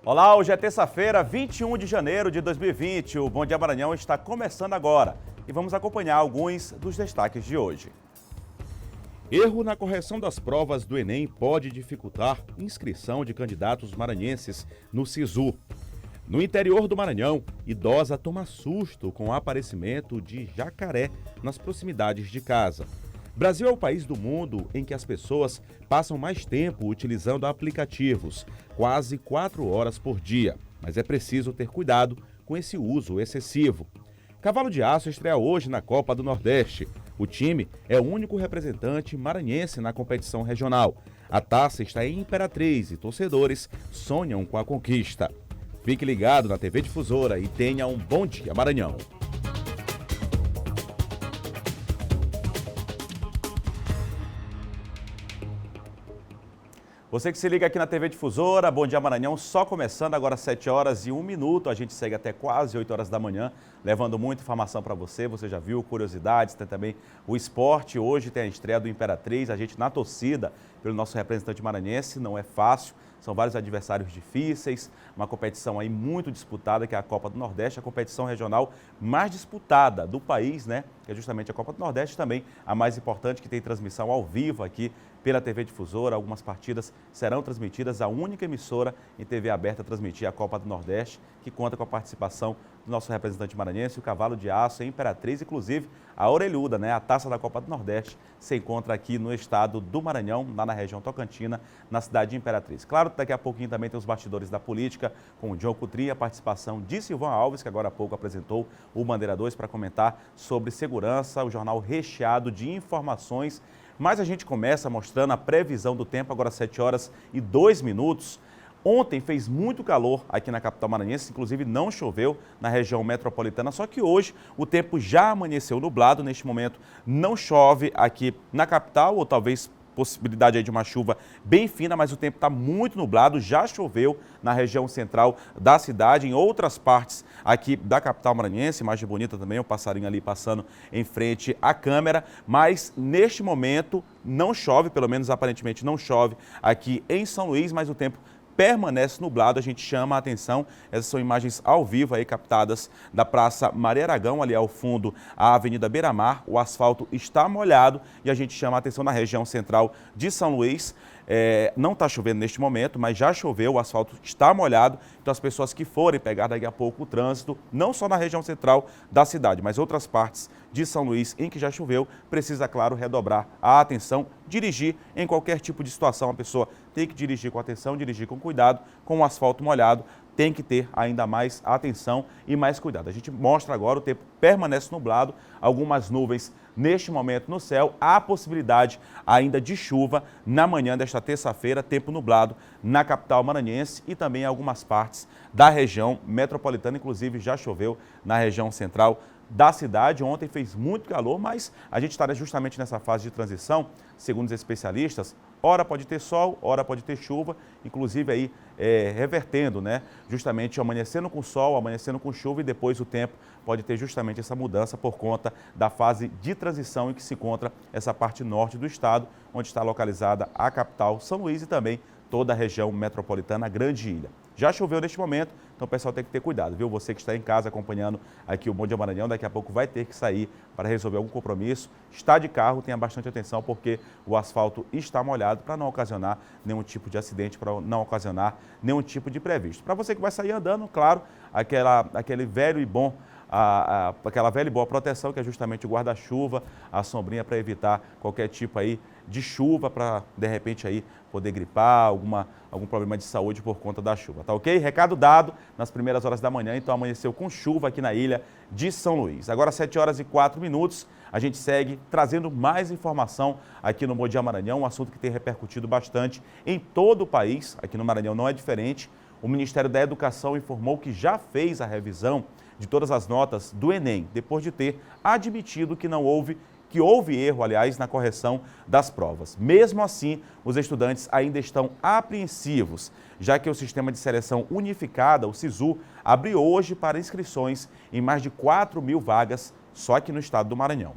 Olá, hoje é terça-feira, 21 de janeiro de 2020. O Bom Dia Maranhão está começando agora e vamos acompanhar alguns dos destaques de hoje. Erro na correção das provas do Enem pode dificultar inscrição de candidatos maranhenses no SISU. No interior do Maranhão, idosa toma susto com o aparecimento de jacaré nas proximidades de casa. Brasil é o país do mundo em que as pessoas passam mais tempo utilizando aplicativos, quase 4 horas por dia. Mas é preciso ter cuidado com esse uso excessivo. Cavalo de Aço estreia hoje na Copa do Nordeste. O time é o único representante maranhense na competição regional. A taça está em Imperatriz e torcedores sonham com a conquista. Fique ligado na TV Difusora e tenha um bom dia, Maranhão. Você que se liga aqui na TV Difusora, Bom Dia Maranhão, só começando agora às 7 horas e 1 minuto. A gente segue até quase 8 horas da manhã, levando muita informação para você. Você já viu curiosidades, tem também o esporte. Hoje tem a estreia do Imperatriz, a gente na torcida pelo nosso representante maranhense, não é fácil. São vários adversários difíceis, uma competição aí muito disputada, que é a Copa do Nordeste, a competição regional mais disputada do país, né? Que é justamente a Copa do Nordeste, também a mais importante, que tem transmissão ao vivo aqui pela TV Difusora. Algumas partidas serão transmitidas, a única emissora em TV aberta a transmitir a Copa do Nordeste, que conta com a participação do nosso representante maranhense, o Cavalo de Aço, a Imperatriz, inclusive a Orelhuda, né? A taça da Copa do Nordeste se encontra aqui no estado do Maranhão, lá na região Tocantina, na cidade de Imperatriz. Claro, daqui a pouquinho também tem os bastidores da política, com o John Coutrinho, a participação de Silvão Alves, que agora há pouco apresentou o Bandeira 2 para comentar sobre segurança, o jornal recheado de informações. Mas a gente começa mostrando a previsão do tempo, agora 7 horas e 2 minutos. Ontem fez muito calor aqui na capital maranhense, inclusive não choveu na região metropolitana, só que hoje o tempo já amanheceu nublado. Neste momento não chove aqui na capital, ou talvez possibilidade aí de uma chuva bem fina, mas o tempo está muito nublado. Já choveu na região central da cidade, em outras partes aqui da capital maranhense. Imagem bonita também, o passarinho ali passando em frente à câmera, mas neste momento não chove, pelo menos aparentemente não chove aqui em São Luís, mas o tempo permanece nublado. A gente chama a atenção, essas são imagens ao vivo aí captadas da Praça Maria Aragão, ali ao fundo a Avenida Beira-Mar. O asfalto está molhado e a gente chama a atenção na região central de São Luís. Não está chovendo neste momento, mas já choveu, o asfalto está molhado. Então as pessoas que forem pegar daqui a pouco o trânsito, não só na região central da cidade, mas outras partes de São Luís em que já choveu, precisa, claro, redobrar a atenção, dirigir em qualquer tipo de situação. A pessoa tem que dirigir com atenção, dirigir com cuidado, com o asfalto molhado, tem que ter ainda mais atenção e mais cuidado. A gente mostra agora, o tempo permanece nublado, algumas nuvens neste momento no céu, há possibilidade ainda de chuva na manhã desta terça-feira, tempo nublado na capital maranhense e também em algumas partes da região metropolitana, inclusive já choveu na região central da cidade. Ontem fez muito calor, mas a gente está justamente nessa fase de transição, segundo os especialistas. Ora pode ter sol, ora pode ter chuva, inclusive aí revertendo, né? Justamente amanhecendo com sol, amanhecendo com chuva, e depois o tempo pode ter justamente essa mudança por conta da fase de transição em que se encontra essa parte norte do estado, onde está localizada a capital São Luís e também toda a região metropolitana, a Grande Ilha. Já choveu neste momento, então o pessoal tem que ter cuidado, viu? Você que está em casa acompanhando aqui o Bom Dia Maranhão, daqui a pouco vai ter que sair para resolver algum compromisso. Está de carro, tenha bastante atenção, porque o asfalto está molhado, para não ocasionar nenhum tipo de acidente, para não ocasionar nenhum tipo de imprevisto. Para você que vai sair andando, claro, aquele velho e bom aquela velha e boa proteção, que é justamente o guarda-chuva, a sombrinha, para evitar qualquer tipo aí de chuva, para de repente aí poder gripar, algum problema de saúde por conta da chuva, tá ok? Recado dado nas primeiras horas da manhã, então amanheceu com chuva aqui na ilha de São Luís. Agora 7 horas e 4 minutos, a gente segue trazendo mais informação aqui no Bom Dia Maranhão, um assunto que tem repercutido bastante em todo o país, aqui no Maranhão não é diferente. O Ministério da Educação informou que já fez a revisão de todas as notas do Enem, depois de ter admitido que houve erro, aliás, na correção das provas. Mesmo assim, os estudantes ainda estão apreensivos, já que o Sistema de Seleção Unificada, o SISU, abriu hoje para inscrições em mais de 4.000 vagas só aqui no estado do Maranhão.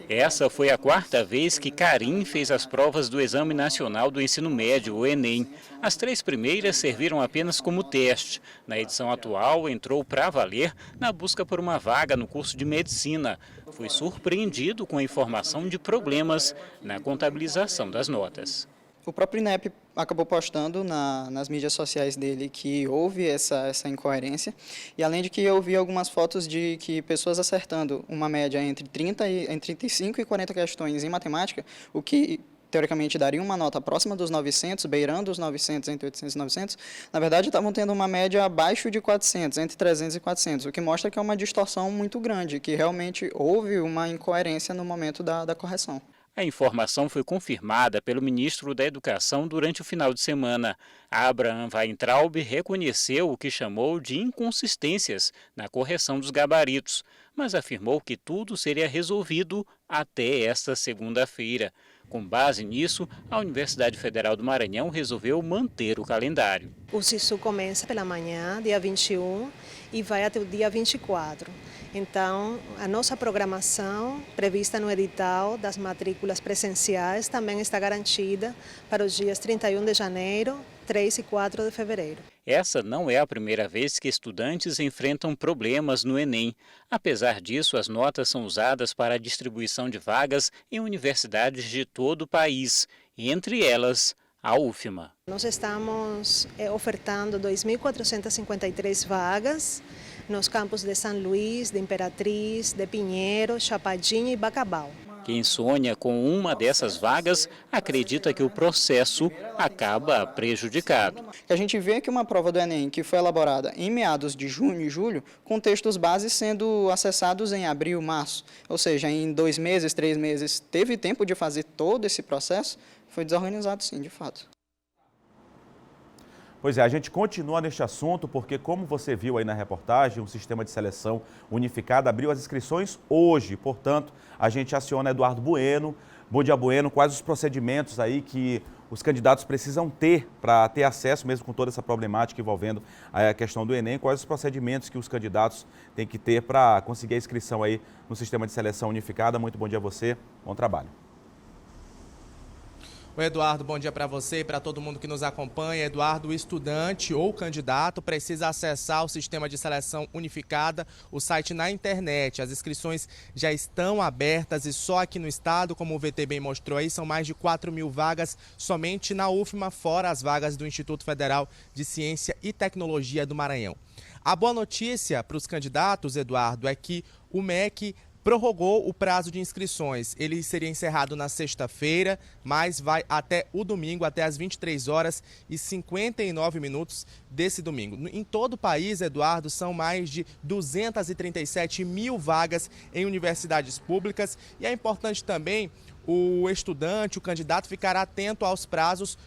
Essa foi a quarta vez que Karim fez as provas do Exame Nacional do Ensino Médio, o Enem. As 3 primeiras serviram apenas como teste. Na edição atual, entrou para valer na busca por uma vaga no curso de Medicina. Foi surpreendido com a informação de problemas na contabilização das notas. O próprio INEP acabou postando nas mídias sociais dele que houve essa incoerência, e além de que eu vi algumas fotos de que pessoas acertando uma média entre 35 e 40 questões em matemática, o que teoricamente daria uma nota próxima dos 900, beirando os 900, entre 800 e 900, na verdade estavam tendo uma média abaixo de 400, entre 300 e 400, o que mostra que é uma distorção muito grande, que realmente houve uma incoerência no momento da correção. A informação foi confirmada pelo ministro da Educação durante o final de semana. Abraham Weintraub reconheceu o que chamou de inconsistências na correção dos gabaritos, mas afirmou que tudo seria resolvido até esta segunda-feira. Com base nisso, a Universidade Federal do Maranhão resolveu manter o calendário. O SISU começa pela manhã, dia 21, e vai até o dia 24. Então, a nossa programação prevista no edital das matrículas presenciais também está garantida para os dias 31 de janeiro, 3 e 4 de fevereiro. Essa não é a primeira vez que estudantes enfrentam problemas no Enem. Apesar disso, as notas são usadas para a distribuição de vagas em universidades de todo o país, entre elas a UFMA. Nós estamos ofertando 2.453 vagas nos campos de São Luís, de Imperatriz, de Pinheiro, Chapadinha e Bacabal. Quem sonha com uma dessas vagas acredita que o processo acaba prejudicado. A gente vê que uma prova do Enem que foi elaborada em meados de junho e julho, com textos base sendo acessados em abril, março, ou seja, em 2 meses, 3 meses, teve tempo de fazer todo esse processo, foi desorganizado sim, de fato. Pois é, a gente continua neste assunto porque, como você viu aí na reportagem, o sistema de seleção unificado abriu as inscrições hoje. Portanto, a gente aciona Eduardo Bueno. Bom dia, Bueno. Quais os procedimentos aí que os candidatos precisam ter para ter acesso, mesmo com toda essa problemática envolvendo a questão do Enem? Quais os procedimentos que os candidatos têm que ter para conseguir a inscrição aí no sistema de seleção unificada? Muito bom dia a você. Bom trabalho. Oi, Eduardo, bom dia para você e para todo mundo que nos acompanha. Eduardo, o estudante ou candidato precisa acessar o sistema de seleção unificada, o site na internet. As inscrições já estão abertas e só aqui no estado, como o VT bem mostrou aí, são mais de 4.000 vagas somente na UFMA, fora as vagas do Instituto Federal de Ciência e Tecnologia do Maranhão. A boa notícia para os candidatos, Eduardo, é que o MEC prorrogou o prazo de inscrições. Ele seria encerrado na sexta-feira, mas vai até o domingo, até as 23h59 desse domingo. Em todo o país, Eduardo, são mais de 237 mil vagas em universidades públicas. E é importante também o estudante, o candidato, ficar atento aos prazos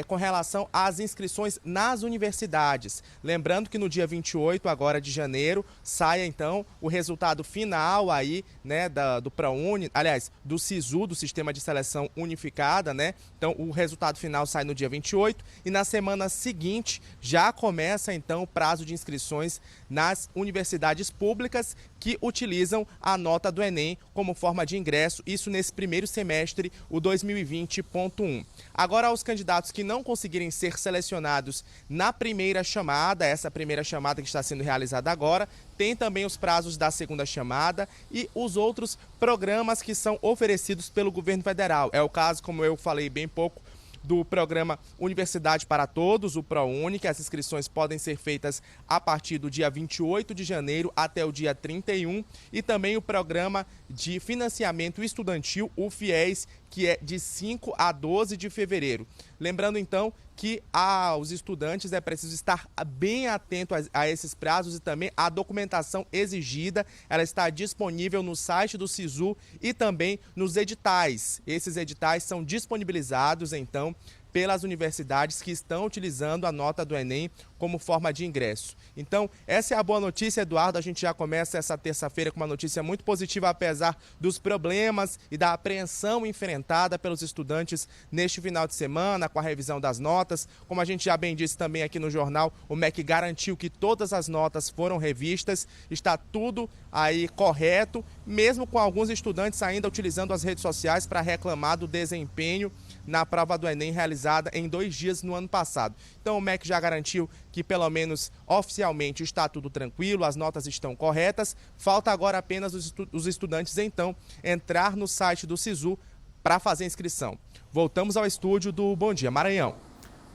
com relação às inscrições nas universidades. Lembrando que no dia 28 agora de janeiro sai então o resultado final aí, né, do ProUni, aliás, do SISU, do Sistema de Seleção Unificada, né? Então o resultado final sai no dia 28 e na semana seguinte já começa então o prazo de inscrições nas universidades públicas que utilizam a nota do Enem como forma de ingresso, isso nesse primeiro semestre, o 2020.1. Agora, aos candidatos que não conseguirem ser selecionados na primeira chamada, essa primeira chamada que está sendo realizada agora, tem também os prazos da segunda chamada e os outros programas que são oferecidos pelo governo federal. É o caso, como eu falei bem pouco, do programa Universidade para Todos, o ProUni, que as inscrições podem ser feitas a partir do dia 28 de janeiro até o dia 31, e também o programa de financiamento estudantil, o FIES, que é de 5 a 12 de fevereiro. Lembrando, então, que aos estudantes é preciso estar bem atento a esses prazos e também a documentação exigida. Ela está disponível no site do SISU e também nos editais. Esses editais são disponibilizados, então, pelas universidades que estão utilizando a nota do Enem como forma de ingresso. Então, essa é a boa notícia, Eduardo. A gente já começa essa terça-feira com uma notícia muito positiva, apesar dos problemas e da apreensão enfrentada pelos estudantes neste final de semana, com a revisão das notas. Como a gente já bem disse também aqui no jornal, o MEC garantiu que todas as notas foram revistas, está tudo aí correto, mesmo com alguns estudantes ainda utilizando as redes sociais para reclamar do desempenho na prova do Enem realizada em 2 dias no ano passado. Então o MEC já garantiu que pelo menos oficialmente está tudo tranquilo, as notas estão corretas. Falta agora apenas os estudantes então entrar no site do SISU para fazer a inscrição. Voltamos ao estúdio do Bom Dia Maranhão.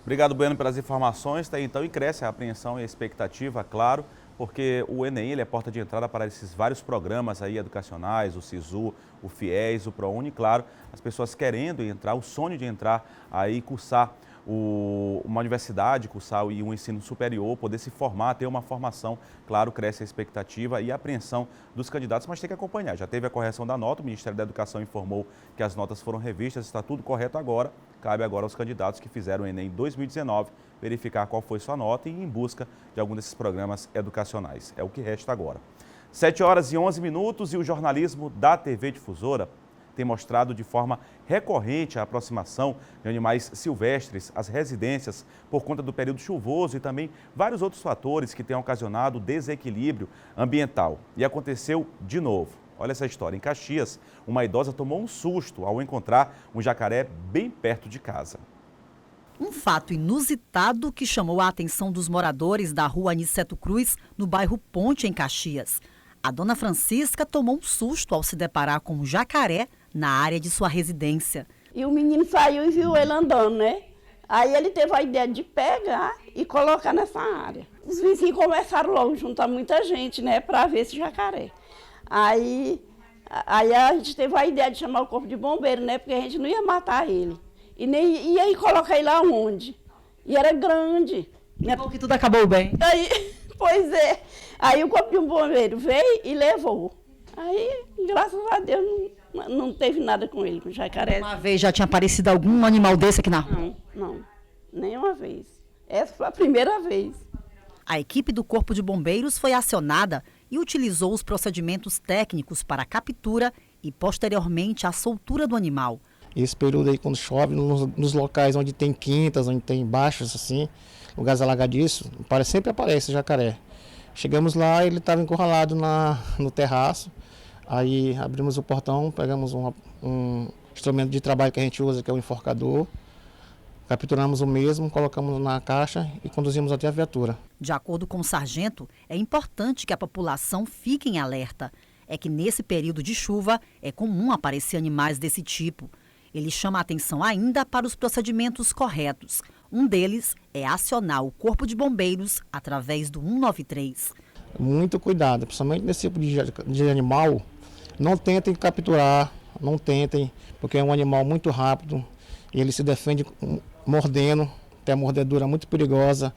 Obrigado, Bueno, pelas informações. Então, e cresce a apreensão e a expectativa, claro, porque o Enem ele é porta de entrada para esses vários programas aí educacionais, o SISU, o FIES, o ProUni, claro, as pessoas querendo entrar, o sonho de entrar aí, cursar uma universidade, cursar um ensino superior, poder se formar, ter uma formação, claro, cresce a expectativa e a apreensão dos candidatos, mas tem que acompanhar. Já teve a correção da nota, o Ministério da Educação informou que as notas foram revistas, está tudo correto agora, cabe agora aos candidatos que fizeram o Enem 2019 verificar qual foi sua nota e ir em busca de algum desses programas educacionais. É o que resta agora. 7h11 e o jornalismo da TV Difusora tem mostrado de forma recorrente a aproximação de animais silvestres às residências por conta do período chuvoso e também vários outros fatores que têm ocasionado desequilíbrio ambiental. E aconteceu de novo. Olha essa história. Em Caxias, uma idosa tomou um susto ao encontrar um jacaré bem perto de casa. Um fato inusitado que chamou a atenção dos moradores da rua Aniceto Cruz, no bairro Ponte, em Caxias. A dona Francisca tomou um susto ao se deparar com um jacaré na área de sua residência. E o menino saiu e viu ele andando, né? Aí ele teve a ideia de pegar e colocar nessa área. Os vizinhos começaram logo a juntar muita gente, né, para ver esse jacaré. Aí a gente teve a ideia de chamar o corpo de bombeiro, né, porque a gente não ia matar ele. E nem ia colocar ele lá onde. E era grande. Né? Porque tudo acabou bem. Aí, pois é. Aí o corpo de um bombeiro veio e levou. Aí, graças a Deus, não teve nada com ele, com o jacaré. Uma vez já tinha aparecido algum animal desse aqui na rua? Não, nenhuma vez. Essa foi a primeira vez. A equipe do Corpo de Bombeiros foi acionada e utilizou os procedimentos técnicos para a captura e, posteriormente, a soltura do animal. Esse período aí, quando chove, nos locais onde tem quintas, onde tem baixas, assim, lugares alagadiços, sempre aparece jacaré. Chegamos lá, ele estava encurralado no terraço. Aí abrimos o portão, pegamos um instrumento de trabalho que a gente usa, que é o enforcador. Capturamos o mesmo, colocamos na caixa e conduzimos até a viatura. De acordo com o sargento, é importante que a população fique em alerta. É que nesse período de chuva é comum aparecer animais desse tipo. Ele chama a atenção ainda para os procedimentos corretos. Um deles é acionar o Corpo de Bombeiros através do 193. Muito cuidado, principalmente nesse tipo de animal. Não tentem capturar, não tentem, porque é um animal muito rápido e ele se defende mordendo, tem a mordedura muito perigosa.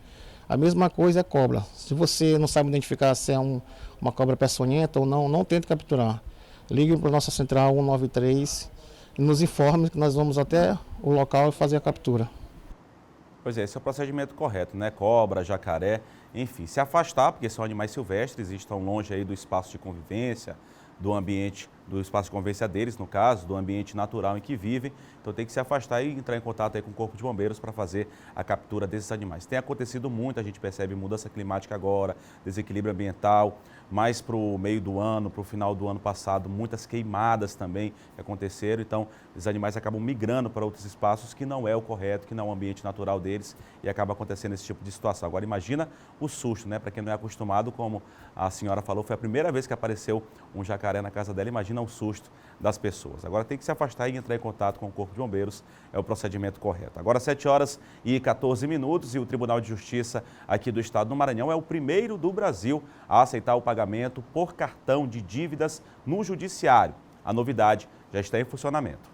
A mesma coisa é cobra. Se você não sabe identificar se é uma cobra peçonhenta ou não tente capturar. Ligue para a nossa central 193 e nos informe que nós vamos até o local e fazer a captura. Pois é, esse é o procedimento correto, né? Cobra, jacaré, enfim, se afastar, porque são animais silvestres e estão longe aí do espaço de convivência, do ambiente, do espaço de convivência deles, no caso, do ambiente natural em que vivem. Então tem que se afastar e entrar em contato aí com o Corpo de Bombeiros para fazer a captura desses animais. Tem acontecido muito, a gente percebe mudança climática agora, desequilíbrio ambiental, mais para o meio do ano, para o final do ano passado, muitas queimadas também aconteceram. Então, os animais acabam migrando para outros espaços que não é o correto, que não é o ambiente natural deles e acaba acontecendo esse tipo de situação. Agora, imagina o susto, né? Para quem não é acostumado, como a senhora falou, foi a primeira vez que apareceu um jacaré na casa dela, imagina o susto das pessoas. Agora tem que se afastar e entrar em contato com o Corpo de Bombeiros, é o procedimento correto. Agora 7h14 e o Tribunal de Justiça aqui do Estado do Maranhão é o primeiro do Brasil a aceitar o pagamento por cartão de dívidas no Judiciário. A novidade já está em funcionamento.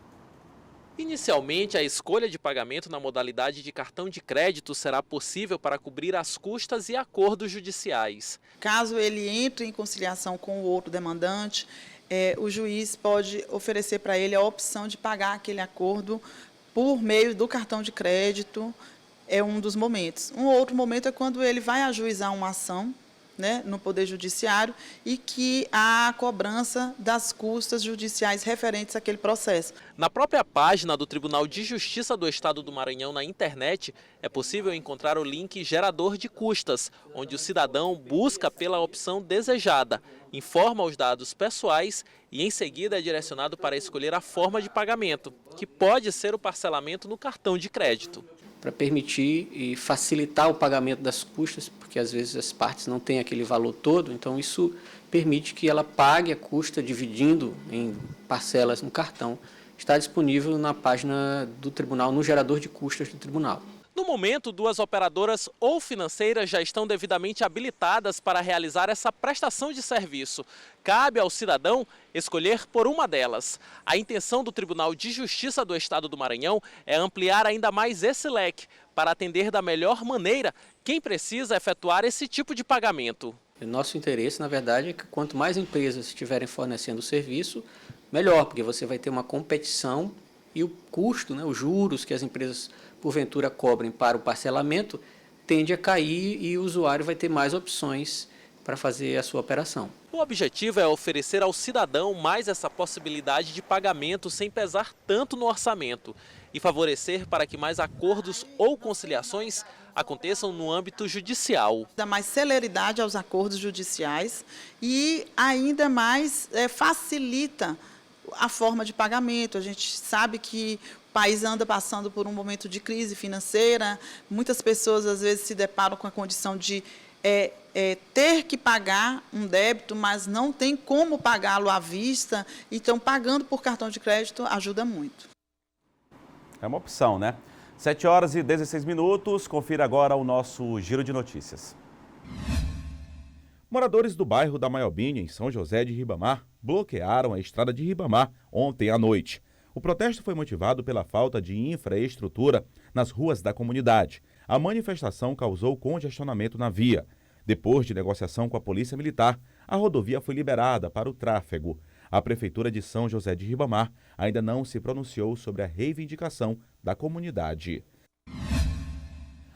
Inicialmente, a escolha de pagamento na modalidade de cartão de crédito será possível para cobrir as custas e acordos judiciais. Caso ele entre em conciliação com o outro demandante, o juiz pode oferecer para ele a opção de pagar aquele acordo por meio do cartão de crédito, é um dos momentos. Um outro momento é quando ele vai ajuizar uma ação, né, no Poder Judiciário, e que há a cobrança das custas judiciais referentes àquele processo. Na própria página do Tribunal de Justiça do Estado do Maranhão na internet, é possível encontrar o link Gerador de Custas, onde o cidadão busca pela opção desejada, informa os dados pessoais e em seguida é direcionado para escolher a forma de pagamento, que pode ser o parcelamento no cartão de crédito. Para permitir e facilitar o pagamento das custas, porque às vezes as partes não têm aquele valor todo, então isso permite que ela pague a custa dividindo em parcelas no cartão. Está disponível na página do tribunal, no gerador de custas do tribunal. No momento, 2 operadoras ou financeiras já estão devidamente habilitadas para realizar essa prestação de serviço. Cabe ao cidadão escolher por uma delas. A intenção do Tribunal de Justiça do Estado do Maranhão é ampliar ainda mais esse leque para atender da melhor maneira quem precisa efetuar esse tipo de pagamento. O nosso interesse, na verdade, é que quanto mais empresas estiverem fornecendo o serviço, melhor, porque você vai ter uma competição e o custo, né, os juros que as empresas porventura cobrem para o parcelamento, tende a cair e o usuário vai ter mais opções para fazer a sua operação. O objetivo é oferecer ao cidadão mais essa possibilidade de pagamento sem pesar tanto no orçamento e favorecer para que mais acordos ou conciliações aconteçam no âmbito judicial. Dá mais celeridade aos acordos judiciais e ainda mais facilita a forma de pagamento. A gente sabe que o país anda passando por um momento de crise financeira, muitas pessoas às vezes se deparam com a condição de ter que pagar um débito, mas não tem como pagá-lo à vista, então pagando por cartão de crédito ajuda muito. É uma opção, né? 7h16, confira agora o nosso Giro de Notícias. Moradores do bairro da Maiobinha, em São José de Ribamar, bloquearam a estrada de Ribamar ontem à noite. O protesto foi motivado pela falta de infraestrutura nas ruas da comunidade. A manifestação causou congestionamento na via. Depois de negociação com a Polícia Militar, a rodovia foi liberada para o tráfego. A Prefeitura de São José de Ribamar ainda não se pronunciou sobre a reivindicação da comunidade.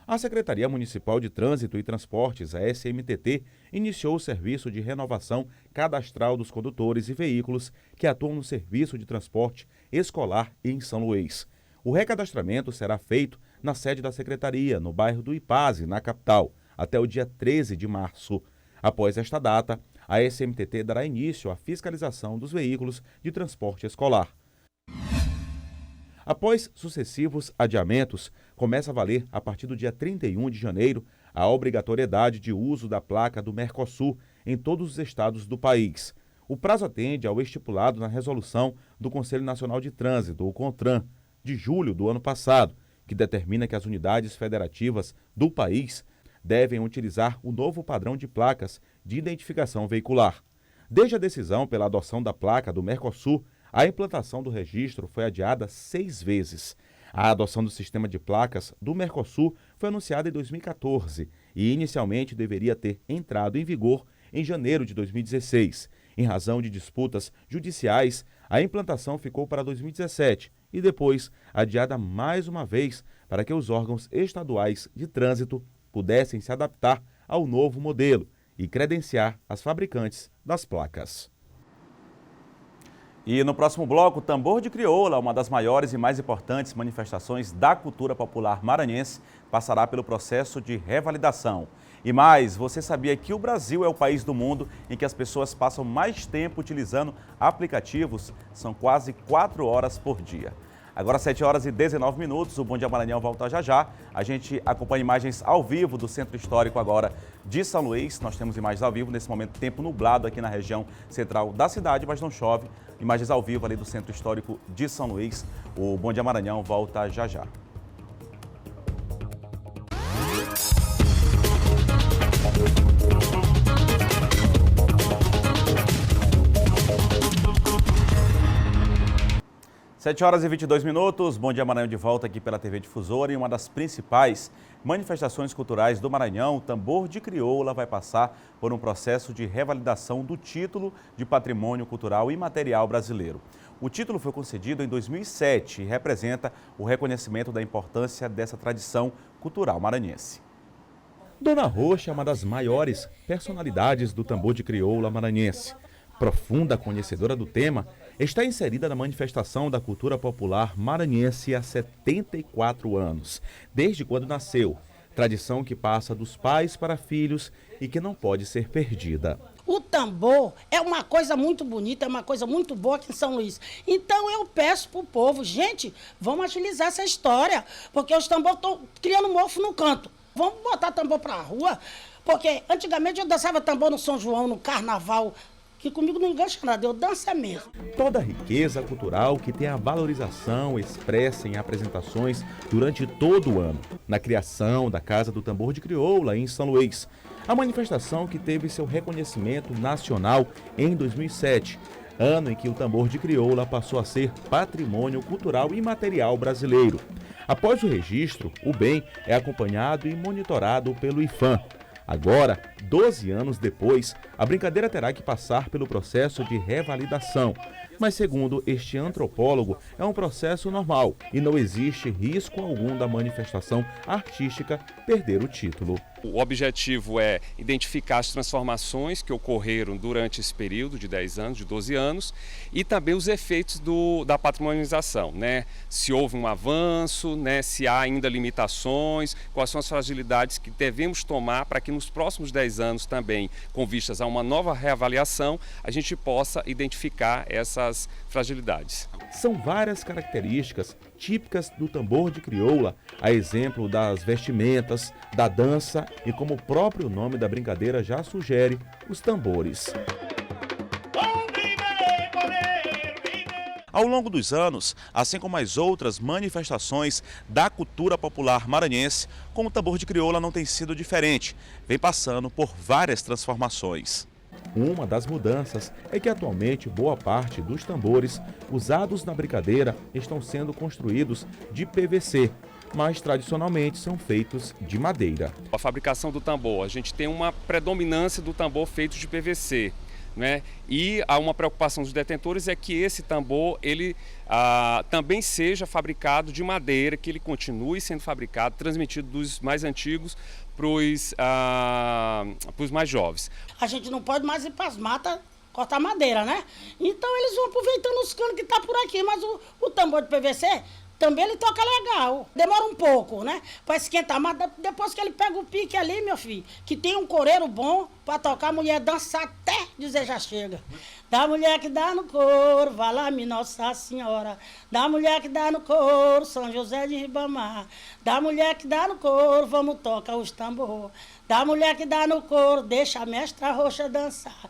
A Secretaria Municipal de Trânsito e Transportes, a SMTT, iniciou o serviço de renovação cadastral dos condutores e veículos que atuam no serviço de transporte escolar em São Luís. O recadastramento será feito na sede da Secretaria, no bairro do Ipaze, na capital, até o dia 13 de março. Após esta data, a SMTT dará início à fiscalização dos veículos de transporte escolar. Após sucessivos adiamentos, começa a valer, a partir do dia 31 de janeiro, a obrigatoriedade de uso da placa do Mercosul em todos os estados do país. O prazo atende ao estipulado na resolução do Conselho Nacional de Trânsito, o CONTRAN, de julho do ano passado, que determina que as unidades federativas do país devem utilizar o novo padrão de placas de identificação veicular. Desde a decisão pela adoção da placa do Mercosul, a implantação do registro foi adiada 6 vezes. A adoção do sistema de placas do Mercosul foi anunciada em 2014 e inicialmente deveria ter entrado em vigor em janeiro de 2016. Em razão de disputas judiciais, a implantação ficou para 2017 e depois adiada mais uma vez para que os órgãos estaduais de trânsito pudessem se adaptar ao novo modelo e credenciar as fabricantes das placas. E no próximo bloco, Tambor de Crioula, uma das maiores e mais importantes manifestações da cultura popular maranhense, passará pelo processo de revalidação. E mais, você sabia que o Brasil é o país do mundo em que as pessoas passam mais tempo utilizando aplicativos? São quase 4 horas por dia. Agora 7h19, o Bom Dia Maranhão volta já já. A gente acompanha imagens ao vivo do Centro Histórico agora de São Luís. Nós temos imagens ao vivo, nesse momento tempo nublado aqui na região central da cidade, mas não chove. Imagens ao vivo ali do Centro Histórico de São Luís. O Bom Dia Maranhão volta já já. 7 horas e 22 minutos, Bom Dia Maranhão de volta aqui pela TV Difusora. E uma das principais manifestações culturais do Maranhão, o Tambor de Crioula vai passar por um processo de revalidação do título de Patrimônio Cultural Imaterial Brasileiro. O título foi concedido em 2007 e representa o reconhecimento da importância dessa tradição cultural maranhense. Dona Roxa é uma das maiores personalidades do tambor de crioula maranhense. Profunda conhecedora do tema, está inserida na manifestação da cultura popular maranhense há 74 anos, desde quando nasceu. Tradição que passa dos pais para filhos e que não pode ser perdida. O tambor é uma coisa muito bonita, é uma coisa muito boa aqui em São Luís. Então eu peço para o povo, gente, vamos agilizar essa história, porque os tambores estão criando mofo no canto. Vamos botar tambor para a rua, porque antigamente eu dançava tambor no São João, no Carnaval, que comigo não engancha nada, eu danço é mesmo. Toda a riqueza cultural que tem a valorização expressa em apresentações durante todo o ano, na criação da Casa do Tambor de Crioula, em São Luís. A manifestação que teve seu reconhecimento nacional em 2007, ano em que o Tambor de Crioula passou a ser Patrimônio Cultural Imaterial Brasileiro. Após o registro, o bem é acompanhado e monitorado pelo IFAM. Agora, 12 anos depois, a brincadeira terá que passar pelo processo de revalidação. Mas, segundo este antropólogo, é um processo normal e não existe risco algum da manifestação artística perder o título. O objetivo é identificar as transformações que ocorreram durante esse período de 10 anos, de 12 anos, e também os efeitos da patrimonialização, né? Se houve um avanço, né? Se há ainda limitações, quais são as fragilidades que devemos tomar para que nos próximos 10 anos também, com vistas a uma nova reavaliação, a gente possa identificar essas fragilidades. São várias características típicas do tambor de crioula, a exemplo das vestimentas, da dança e, como o próprio nome da brincadeira já sugere, os tambores. Ao longo dos anos, assim como as outras manifestações da cultura popular maranhense, com o tambor de crioula não tem sido diferente, vem passando por várias transformações. Uma das mudanças é que atualmente boa parte dos tambores usados na brincadeira estão sendo construídos de PVC, mas tradicionalmente são feitos de madeira. A fabricação do tambor, a gente tem uma predominância do tambor feito de PVC, né? E há uma preocupação dos detentores é que esse tambor ele também seja fabricado de madeira, que ele continue sendo fabricado, transmitido dos mais antigos para os mais jovens. A gente não pode mais ir para as matas cortar madeira, né? Então eles vão aproveitando os canos que estão por aqui, mas o tambor de PVC também ele toca legal. Demora um pouco, né? Para esquentar, mas depois que ele pega o pique ali, meu filho, que tem um coreiro bom para tocar, a mulher dançar até dizer já chega. Da mulher que dá no couro, vai lá, minha Nossa Senhora. Da mulher que dá no couro, São José de Ribamar. Da mulher que dá no couro, vamos tocar os tambor. Da mulher que dá no couro, deixa a mestra roxa dançar.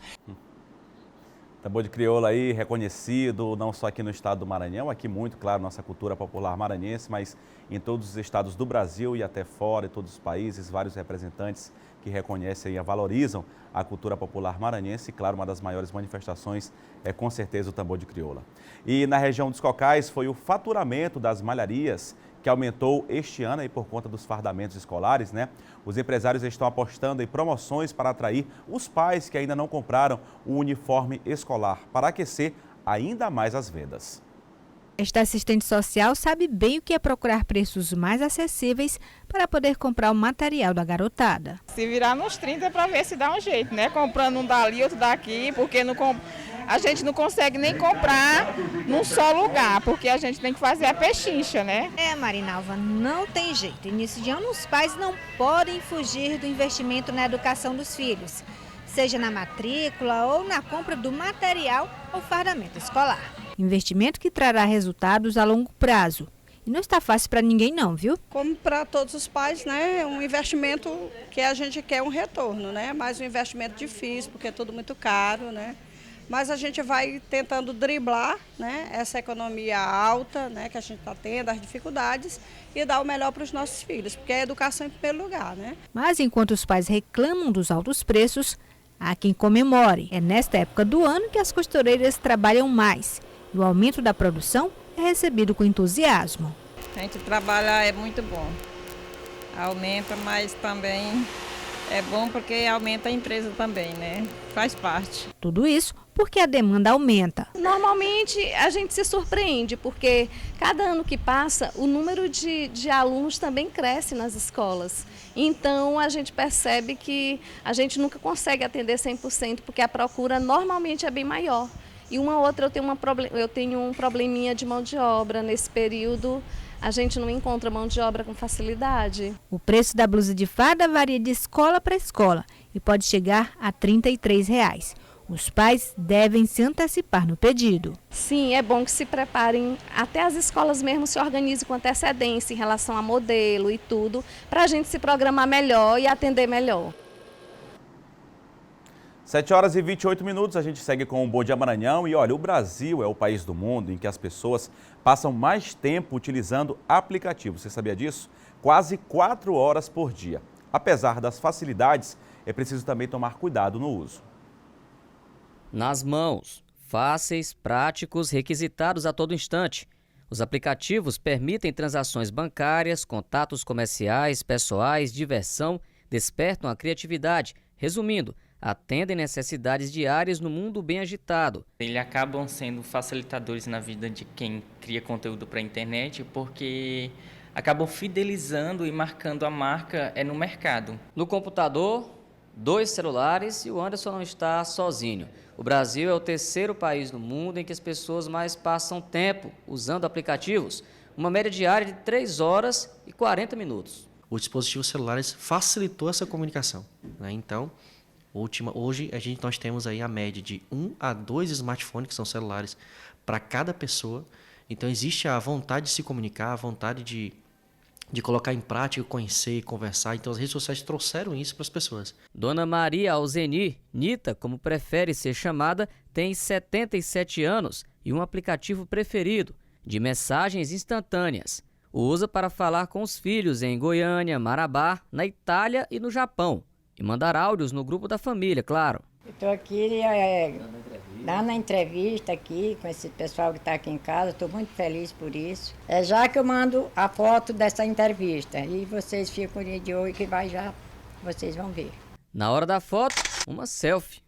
Tambor de crioula aí, reconhecido, não só aqui no estado do Maranhão, aqui muito, claro, nossa cultura popular maranhense, mas em todos os estados do Brasil e até fora, em todos os países, vários representantes que reconhecem e valorizam a cultura popular maranhense. E, claro, uma das maiores manifestações é com certeza o tambor de crioula. E na região dos Cocais foi o faturamento das malharias que aumentou este ano aí por conta dos fardamentos escolares, né? Os empresários estão apostando em promoções para atrair os pais que ainda não compraram o uniforme escolar, para aquecer ainda mais as vendas. Esta assistente social sabe bem o que é procurar preços mais acessíveis para poder comprar o material da garotada. Se virar nos 30 para ver se dá um jeito, né? Comprando um dali, outro daqui, porque a gente não consegue nem comprar num só lugar, porque a gente tem que fazer a pechincha, né? Marinalva, não tem jeito. Início de ano, os pais não podem fugir do investimento na educação dos filhos, seja na matrícula ou na compra do material ou fardamento escolar. Investimento que trará resultados a longo prazo. E não está fácil para ninguém não, viu? Como para todos os pais, né? É um investimento que a gente quer um retorno, né? Mas um investimento difícil, porque é tudo muito caro, né? Mas a gente vai tentando driblar, né, essa economia alta, né, que a gente está tendo, as dificuldades, e dar o melhor para os nossos filhos, porque é a educação em primeiro lugar, né? Mas enquanto os pais reclamam dos altos preços, há quem comemore. É nesta época do ano que as costureiras trabalham mais. E o aumento da produção é recebido com entusiasmo. A gente trabalhar é muito bom. Aumenta, mas também é bom porque aumenta a empresa também, né? Faz parte. Tudo isso porque a demanda aumenta. Normalmente a gente se surpreende, porque cada ano que passa o número de alunos também cresce nas escolas. Então a gente percebe que a gente nunca consegue atender 100%, porque a procura normalmente é bem maior. E uma outra eu tenho um probleminha de mão de obra. Nesse período a gente não encontra mão de obra com facilidade. O preço da blusa de farda varia de escola para escola e pode chegar a R$ 33. Os pais devem se antecipar no pedido. Sim, é bom que se preparem, até as escolas mesmo se organizem com antecedência em relação a modelo e tudo, para a gente se programar melhor e atender melhor. 7h28, a gente segue com o Bom Dia Maranhão e olha, o Brasil é o país do mundo em que as pessoas passam mais tempo utilizando aplicativos. Você sabia disso? Quase 4 horas por dia. Apesar das facilidades, é preciso também tomar cuidado no uso. Nas mãos, fáceis, práticos, requisitados a todo instante. Os aplicativos permitem transações bancárias, contatos comerciais, pessoais, diversão, despertam a criatividade. Resumindo, atendem necessidades diárias no mundo bem agitado. Eles acabam sendo facilitadores na vida de quem cria conteúdo para a internet, porque acabam fidelizando e marcando a marca no mercado. No computador, 2 celulares e o Anderson não está sozinho. O Brasil é o 3º país no mundo em que as pessoas mais passam tempo usando aplicativos, uma média diária de 3 horas e 40 minutos. Os dispositivos celulares facilitou essa comunicação, né? Então, hoje nós temos aí a média de 1 a 2 smartphones, que são celulares, para cada pessoa. Então existe a vontade de se comunicar, a vontade de colocar em prática, conhecer, conversar. Então as redes sociais trouxeram isso para as pessoas. Dona Maria Alzeni, Nita, como prefere ser chamada, tem 77 anos e um aplicativo preferido, de mensagens instantâneas. Usa para falar com os filhos em Goiânia, Marabá, na Itália e no Japão. E mandar áudios no grupo da família, claro. Estou aqui dando a entrevista aqui com esse pessoal que está aqui em casa. Estou muito feliz por isso. É já que eu mando a foto dessa entrevista e vocês ficam de olho que vai já, vocês vão ver. Na hora da foto, uma selfie.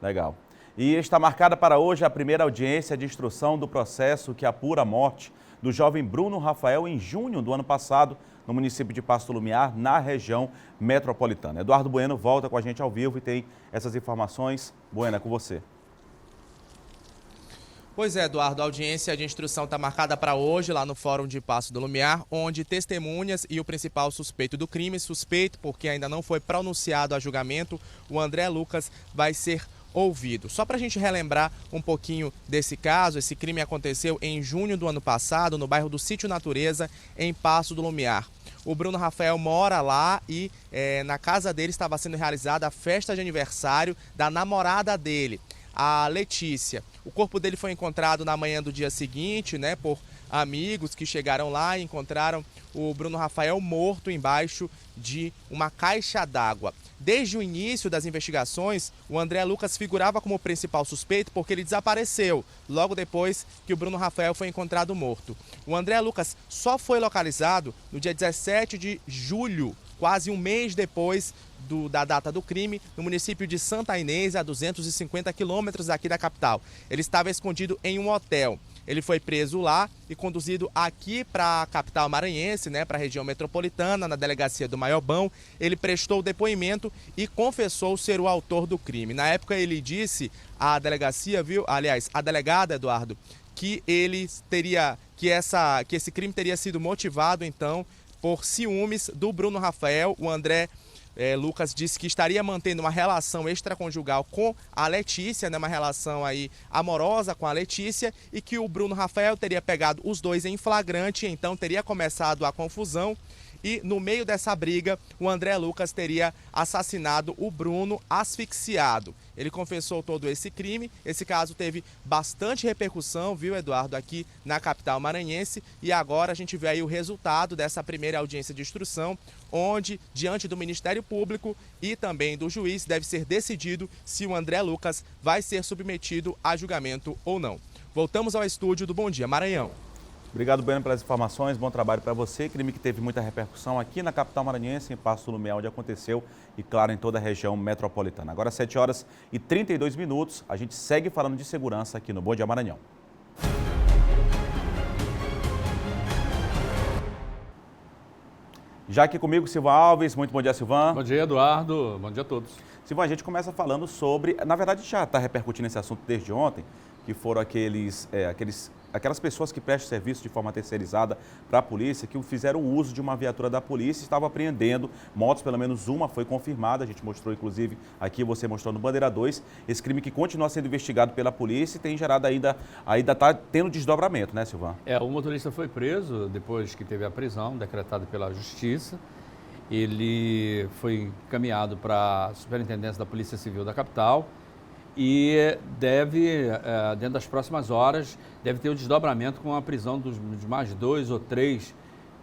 Legal. E está marcada para hoje a primeira audiência de instrução do processo que apura a morte do jovem Bruno Rafael em junho do ano passado, no município de Pasto Lumiar, na região metropolitana. Eduardo Bueno volta com a gente ao vivo e tem essas informações. Bueno, é com você. Pois é, Eduardo, a audiência de instrução está marcada para hoje lá no Fórum de Pasto do Lumiar, onde testemunhas e o principal suspeito do crime, suspeito porque ainda não foi pronunciado a julgamento, o André Lucas, vai ser ouvido. Só para a gente relembrar um pouquinho desse caso, esse crime aconteceu em junho do ano passado, no bairro do Sítio Natureza, em Pasto do Lumiar. O Bruno Rafael mora lá e na casa dele estava sendo realizada a festa de aniversário da namorada dele, a Letícia. O corpo dele foi encontrado na manhã do dia seguinte, né, por amigos que chegaram lá e encontraram o Bruno Rafael morto embaixo de uma caixa d'água. Desde o início das investigações, o André Lucas figurava como principal suspeito porque ele desapareceu logo depois que o Bruno Rafael foi encontrado morto. O André Lucas só foi localizado no dia 17 de julho, quase um mês depois da data do crime, no município de Santa Inês, a 250 quilômetros daqui da capital. Ele estava escondido em um hotel. Ele foi preso lá e conduzido aqui para a capital maranhense, né, para a região metropolitana, na delegacia do Maiobão. Ele prestou depoimento e confessou ser o autor do crime. Na época ele disse à delegacia, a delegada, Eduardo, que esse crime teria sido motivado então por ciúmes do Bruno Rafael. O André Lucas disse que estaria mantendo uma relação extraconjugal com a Letícia, né, uma relação aí amorosa com a Letícia, e que o Bruno Rafael teria pegado os dois em flagrante, então teria começado a confusão e no meio dessa briga, o André Lucas teria assassinado o Bruno asfixiado. Ele confessou todo esse crime. Esse caso teve bastante repercussão, viu, Eduardo, aqui na capital maranhense. E agora a gente vê aí o resultado dessa primeira audiência de instrução, onde, diante do Ministério Público e também do juiz, deve ser decidido se o André Lucas vai ser submetido a julgamento ou não. Voltamos ao estúdio do Bom Dia Maranhão. Obrigado, Bueno, pelas informações. Bom trabalho para você. Crime que teve muita repercussão aqui na capital maranhense, em Paço do Lumiar, onde aconteceu, e claro, em toda a região metropolitana. Agora, 7 horas e 32 minutos, a gente segue falando de segurança aqui no Bom Dia Maranhão. Já aqui comigo, Silvan Alves. Muito bom dia, Silvan. Bom dia, Eduardo. Bom dia a todos. Silvan, a gente começa falando sobre... Na verdade, já está repercutindo esse assunto desde ontem, que foram aquelas pessoas que prestam serviço de forma terceirizada para a polícia, que fizeram uso de uma viatura da polícia e estavam apreendendo motos, pelo menos uma foi confirmada, a gente mostrou inclusive aqui, você mostrou no Bandeira 2, esse crime que continua sendo investigado pela polícia e tem gerado ainda está tendo desdobramento, né, Silvan? O motorista foi preso depois que teve a prisão decretada pela Justiça. Ele foi encaminhado para a Superintendência da Polícia Civil da capital, e deve, dentro das próximas horas, deve ter o desdobramento com a prisão dos mais 2 ou 3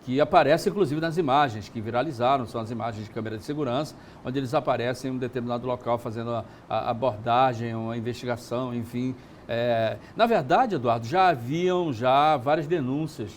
que aparecem, inclusive, nas imagens que viralizaram, são as imagens de câmera de segurança, onde eles aparecem em um determinado local fazendo a abordagem, uma investigação, enfim. Na verdade, Eduardo, já haviam várias denúncias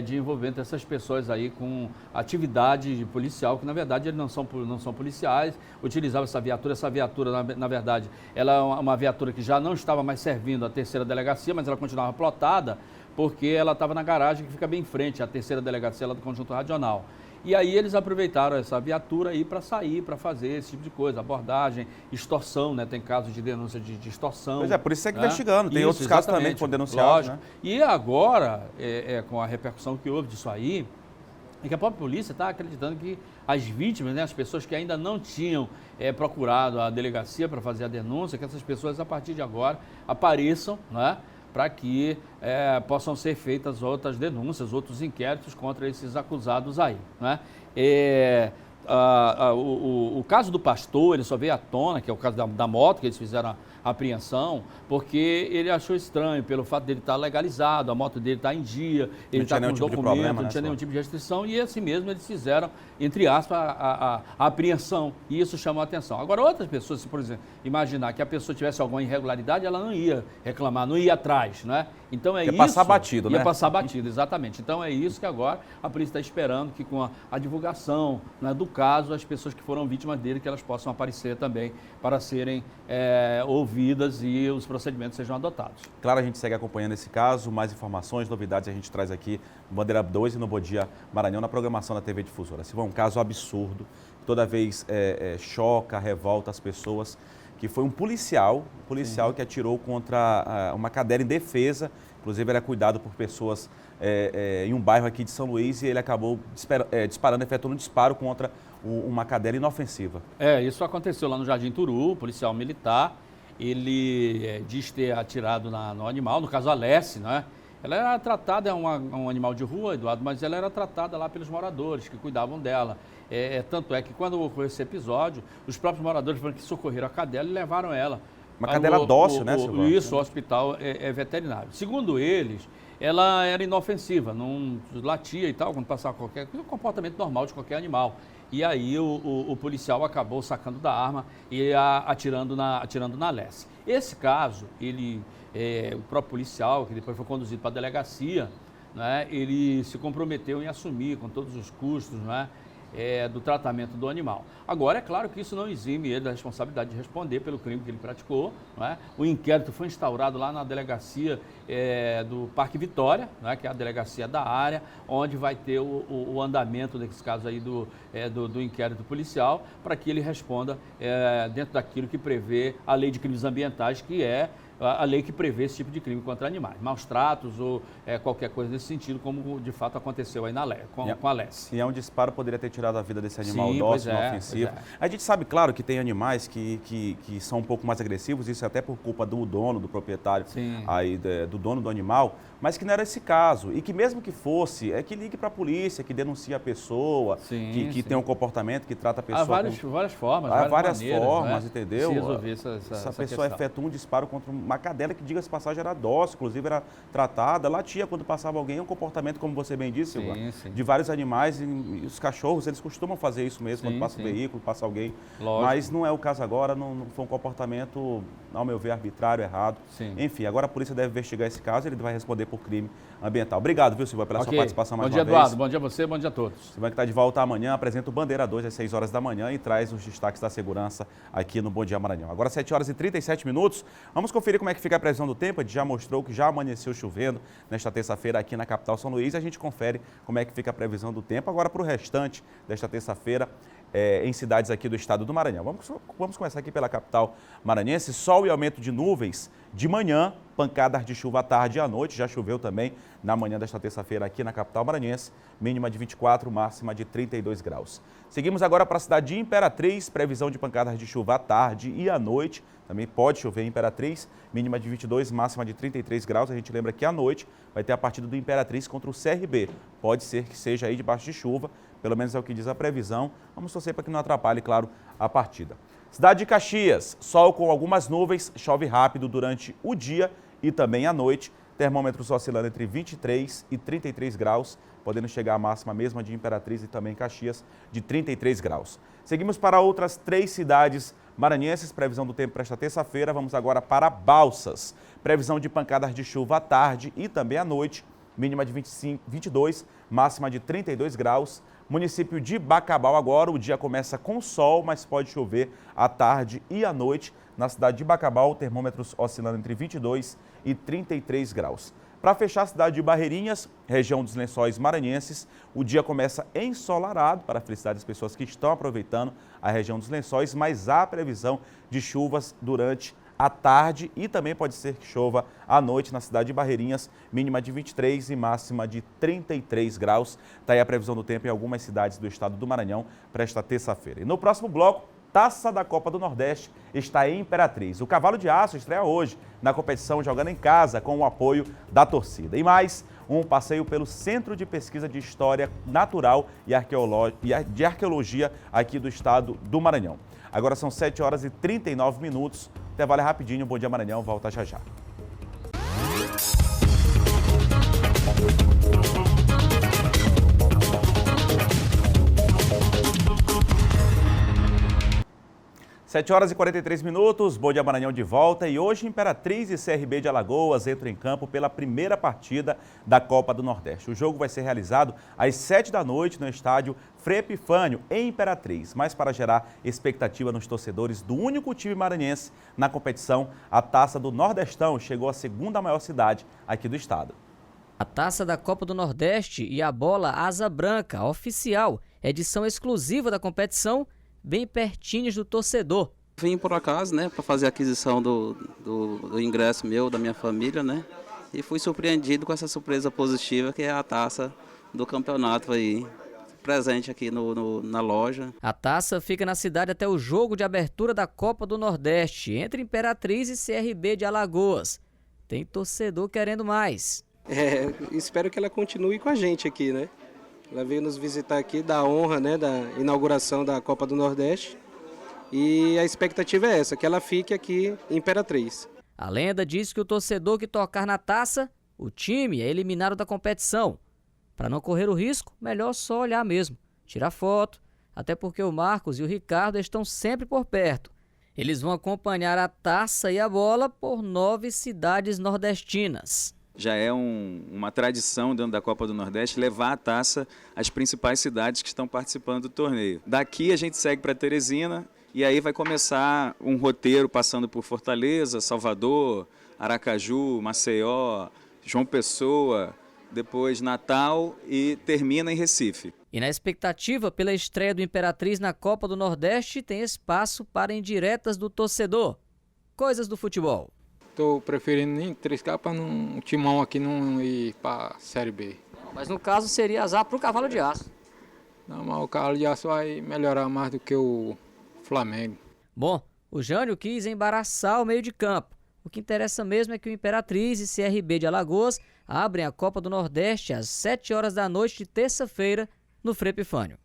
de envolvimento dessas pessoas aí com atividade policial, que na verdade eles não são policiais, utilizavam essa viatura, na verdade, ela é uma viatura que já não estava mais servindo a terceira delegacia, mas ela continuava plotada, porque ela estava na garagem que fica bem em frente à terceira delegacia lá do Conjunto Radional. E aí eles aproveitaram essa viatura aí para sair, para fazer esse tipo de coisa, abordagem, extorsão, né? Tem casos de denúncia de extorsão. Pois é, por isso é que investigando, tem outros casos também que foram denunciados, né? E agora, com a repercussão que houve disso aí, é que a própria polícia está acreditando que as vítimas, né, as pessoas que ainda não tinham procurado a delegacia para fazer a denúncia, que essas pessoas a partir de agora apareçam, né? Para que possam ser feitas outras denúncias, outros inquéritos contra esses acusados aí, né? O caso do pastor, ele só veio à tona, que é o caso da moto, que eles fizeram a apreensão, porque ele achou estranho, pelo fato dele estar legalizado, a moto dele está em dia, ele está com documento, não tinha nenhum tipo de restrição, e assim mesmo eles fizeram, entre aspas, a apreensão, e isso chamou a atenção. Agora, outras pessoas, se por exemplo, imaginar que a pessoa tivesse alguma irregularidade, ela não ia reclamar, não ia atrás, né? Então ia passar batido, né? Ia passar batido, exatamente. Então é isso que agora a polícia está esperando, que com a divulgação, né, do caso, as pessoas que foram vítimas dele, que elas possam aparecer também para serem ouvidas e os procedimentos sejam adotados. Claro, a gente segue acompanhando esse caso, mais informações, novidades a gente traz aqui no Bandeira 2 e no Bom Dia Maranhão, na programação da TV Difusora. Se for um caso absurdo, toda vez choca, revolta as pessoas, que foi um policial que atirou contra uma cadela indefesa, inclusive era cuidado por pessoas em um bairro aqui de São Luís, e ele acabou disparando, efetuando um disparo contra uma cadela inofensiva. Isso aconteceu lá no Jardim Turu, policial militar, ele diz ter atirado no animal, no caso a Alessi, né? Ela era tratada, é um animal de rua, Eduardo, mas ela era tratada lá pelos moradores que cuidavam dela. Tanto é que quando ocorreu esse episódio, os próprios moradores foram que socorreram a cadela e levaram ela. Uma cadela dócil, né, Silvan? Isso, o hospital veterinário. Segundo eles, ela era inofensiva, não latia e tal, quando passava qualquer coisa, um comportamento normal de qualquer animal. E aí o policial acabou sacando da arma e atirando na Alessi. Esse caso, o próprio policial, que depois foi conduzido para a delegacia, né, ele se comprometeu em assumir com todos os custos, né, do tratamento do animal. Agora, é claro que isso não exime ele da responsabilidade de responder pelo crime que ele praticou, né? O inquérito foi instaurado lá na delegacia do Parque Vitória, né, que é a delegacia da área, onde vai ter o andamento desse caso aí do inquérito policial, para que ele responda dentro daquilo que prevê a Lei de Crimes Ambientais, que é a lei que prevê esse tipo de crime contra animais, maus tratos ou qualquer coisa nesse sentido, como de fato aconteceu aí com a Alessi. E um disparo poderia ter tirado a vida desse animal dócil, inofensivo. A gente sabe, claro, que tem animais que são um pouco mais agressivos, isso é até por culpa do dono, do proprietário, aí, do dono do animal, mas que não era esse caso. E que mesmo que fosse, que ligue para a polícia, que denuncie a pessoa, que tem um comportamento, que trata a pessoa... Há várias formas, Há várias maneiras, formas, né, entendeu? de se resolver essa pessoa questão. efetua um disparo contra uma cadela que, diga-se de passagem, era dócil, inclusive era tratada, latia quando passava alguém, é um comportamento, como você bem disse, Silva, de vários animais, e os cachorros, eles costumam fazer isso mesmo, quando passa um veículo, passa alguém. Lógico. Mas não é o caso agora, não foi um comportamento, ao meu ver, arbitrário, errado. Enfim, agora a polícia deve investigar esse caso, ele vai responder por crime ambiental. Obrigado, viu, Silva, pela sua participação mais uma vez. Bom dia, Eduardo. Bom dia a você, bom dia a todos. Silva que está de volta amanhã, apresenta o Bandeira 2 às 6 horas da manhã e traz os destaques da segurança aqui no Bom Dia Maranhão. Agora 7 horas e 37 minutos, vamos conferir como é que fica a previsão do tempo. A gente já mostrou que já amanheceu chovendo nesta terça-feira aqui na capital São Luís. A gente confere como é que fica a previsão do tempo agora para o restante desta terça-feira em cidades aqui do estado do Maranhão. Vamos começar aqui pela capital maranhense. Sol e aumento de nuvens de manhã, pancadas de chuva à tarde e à noite. Já choveu também na manhã desta terça-feira aqui na capital maranhense. Mínima de 24, máxima de 32 graus. Seguimos agora para a cidade de Imperatriz. Previsão de pancadas de chuva à tarde e à noite. Também pode chover em Imperatriz. Mínima de 22, máxima de 33 graus. A gente lembra que à noite vai ter a partida do Imperatriz contra o CRB. Pode ser que seja aí debaixo de chuva. Pelo menos é o que diz a previsão. Vamos torcer para que não atrapalhe, claro, a partida. Cidade de Caxias, sol com algumas nuvens, chove rápido durante o dia e também à noite. Termômetros oscilando entre 23 e 33 graus, podendo chegar à máxima mesma de Imperatriz e também Caxias, de 33 graus. Seguimos para outras 3 cidades maranhenses, previsão do tempo para esta terça-feira. Vamos agora para Balsas. Previsão de pancadas de chuva à tarde e também à noite, mínima de 22, máxima de 32 graus. Município de Bacabal agora, o dia começa com sol, mas pode chover à tarde e à noite. Na cidade de Bacabal, termômetros oscilando entre 22 e 33 graus. Para fechar a cidade de Barreirinhas, região dos Lençóis Maranhenses, o dia começa ensolarado, para a felicidade das pessoas que estão aproveitando a região dos Lençóis, mas há previsão de chuvas durante à tarde e também pode ser que chova à noite na cidade de Barreirinhas, mínima de 23 e máxima de 33 graus. Está aí a previsão do tempo em algumas cidades do estado do Maranhão para esta terça-feira. E no próximo bloco, Taça da Copa do Nordeste está em Imperatriz. O Cavalo de Aço estreia hoje na competição jogando em casa com o apoio da torcida. E mais, um passeio pelo Centro de Pesquisa de História Natural e de Arqueologia aqui do estado do Maranhão. Agora são 7 horas e 39 minutos. Intervalo é rapidinho. Bom Dia Maranhão. Volta já já. Sete horas e 43 minutos, Bom Dia Maranhão de volta e hoje Imperatriz e CRB de Alagoas entram em campo pela primeira partida da Copa do Nordeste. O jogo vai ser realizado às 7 da noite no estádio Frei Epifânio, em Imperatriz. Mas para gerar expectativa nos torcedores do único time maranhense na competição, a Taça do Nordestão chegou à segunda maior cidade aqui do estado. A Taça da Copa do Nordeste e a bola Asa Branca, oficial, edição exclusiva da competição, bem pertinhos do torcedor. Vim por acaso, né, para fazer a aquisição do ingresso meu, da minha família, né, e fui surpreendido com essa surpresa positiva que é a taça do campeonato aí, presente aqui na loja. A taça fica na cidade até o jogo de abertura da Copa do Nordeste, entre Imperatriz e CRB de Alagoas. Tem torcedor querendo mais. Espero que ela continue com a gente aqui, né? Ela veio nos visitar aqui, da honra, né, da inauguração da Copa do Nordeste. E a expectativa é essa, que ela fique aqui em Imperatriz. A lenda diz que o torcedor que tocar na taça, o time é eliminado da competição. Para não correr o risco, melhor só olhar mesmo, tirar foto, até porque o Marcos e o Ricardo estão sempre por perto. Eles vão acompanhar a taça e a bola por 9 cidades nordestinas. Já é uma tradição dentro da Copa do Nordeste levar a taça às principais cidades que estão participando do torneio. Daqui a gente segue para Teresina e aí vai começar um roteiro passando por Fortaleza, Salvador, Aracaju, Maceió, João Pessoa, depois Natal e termina em Recife. E na expectativa pela estreia do Imperatriz na Copa do Nordeste tem espaço para indiretas do torcedor. Coisas do futebol. Estou preferindo nem triscar para um timão aqui não ir para a Série B. Mas no caso seria azar para o Cavalo de Aço. Não, mas o Cavalo de Aço vai melhorar mais do que o Flamengo. Bom, o Jânio quis embaraçar o meio de campo, O que interessa mesmo é que o Imperatriz e CRB de Alagoas abrem a Copa do Nordeste às 7 horas da noite de terça-feira no Frei Epifânio.